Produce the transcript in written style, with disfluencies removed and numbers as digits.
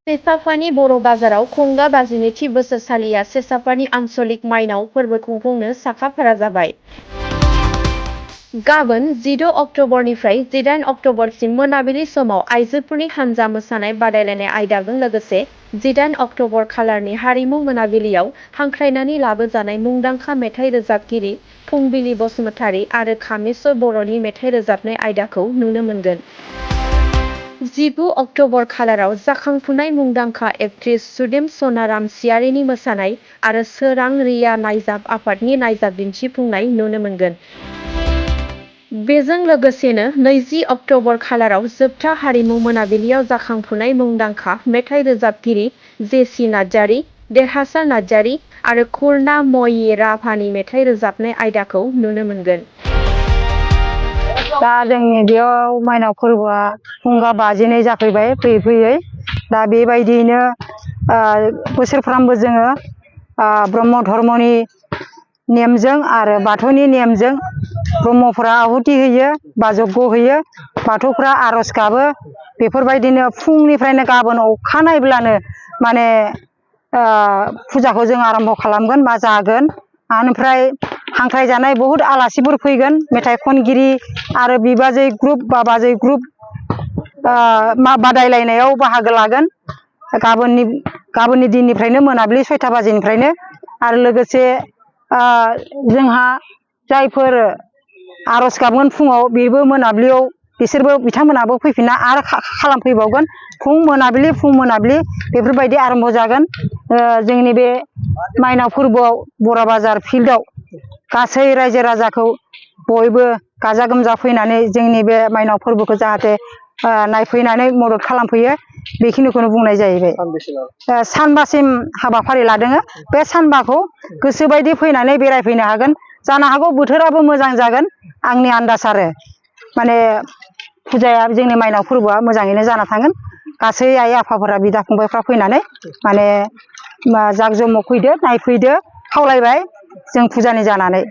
सेसाफानि बर' बाजाराव खुंगा बाजिनैथि बोसोरसालिया सेसाफानि आन्सलिक माइनाव फोरबो खुंफुंनो साखाफारा जाबाय। गाबोन 16 अक्ट'बरनिफ्राय 18 अक्ट'बरसिम मोनाबिलि समाव आइजोफोरनि हानजा मोसानाय बादायलायनाय आयदाजों लोगोसे 18 अक्ट'बर खालारनि हारिमु मोनाबिलियाव हांख्रायनानै लाबोजानाय मुंदांखा मेथाइ रोजाबगिरि फुंबिलि बसुमतारी आरो कामेस्वर बर'नि मेथाइ रोजाबनाय आयदाखौ नुनो मोनगोन। 19 अक्ट'बर खालाराव जाखांफुनाय मुंदांखा एक्ट्रेस सुदेम सनाराम सियारिनि मोसानाय आरो सोरां रिया नायजाब आफादनि नायजाब दिन्थिफुंनाय नुनो मोनगोन। बेजों लोगोसेनो 20 अक्ट'बर खालाराव जोबथा हारिमु मोनाबिलियाव जाखांफुनाय मुंदांखा मेथाइ रोजाबगिरि जेसि नार्जारी, देरहासार नार्जारी आरो कुर्णा मयि राभानि मेथाइ रोजाबनाय आयदाखौ नुनो मोनगोन। दा जोंनि बेयाव माइनाव फोरबोआ खुंगा बाजिनै जाफैबाय फैयै दा बेबायदियैनो बोसोरफ्रामबो जोङो ब्रह्म धर्मनि नेमजों आरो बाथौनि नेमजों ब्रह्मफोरा आहुति होयो बा जग्य होयो, बाथौफ्रा आरज गाबो। बेफोरबायदिनो फुंनिफ्रायनो गाबोन अखा नायब्लानो माने फुजाखौ जों आरम्भ खालामगोन बा जागोन। ओमफ्राय हांख्रायजानाय बहुद आलासिफोर फैगोन, मेथाइ खनगिरि आरो बिबाजै ग्रुप बा बाजै ग्रुप बादायलायनायाव बाहागो लागोन गाबोननि दिननिफ्रायनो मोनाबिलि 6टा बाजिनिफ्रायनो। आरो लोगोसे जोंहा जायफोर आरज गाबगोन फुङाव बेबो मोनाबिलियाव बिथांमोनाबो फैफिनना आरो खालामफैबावगोन। फुं मोनाबिलि बेफोरबायदि आरम्भ जागोन। जोंनि बे माइनाव फोरबोआव बरा बाजार फिल्डआव गासै रायजो राजाखौ बयबो गाजा गोमजा फैनानै जोंनि बे माइनाव फोरबोखौ जाहाथे नायफैनानै मदद खालामफैयो, बेखिनिखौनो बुंनाय जाहैबाय। सानबासिम हाबाफारि लादों। बे सानबाखौ गोसोबायदि फैनानै बेरायफैनो हागोन। जानो हागौ बोथोराबो मोजां जागोन आंनि आन्दाज आरो माने फुजाया जोंनि माइनाव फोरबोआ मोजाङैनो जाना थांगोन। गासै आइ आफाफोरा बिदा फंबायफ्रा फैनानै माने जाक जमक फैदो नायफैदो खावलायबाय जों फुजानि जानानै।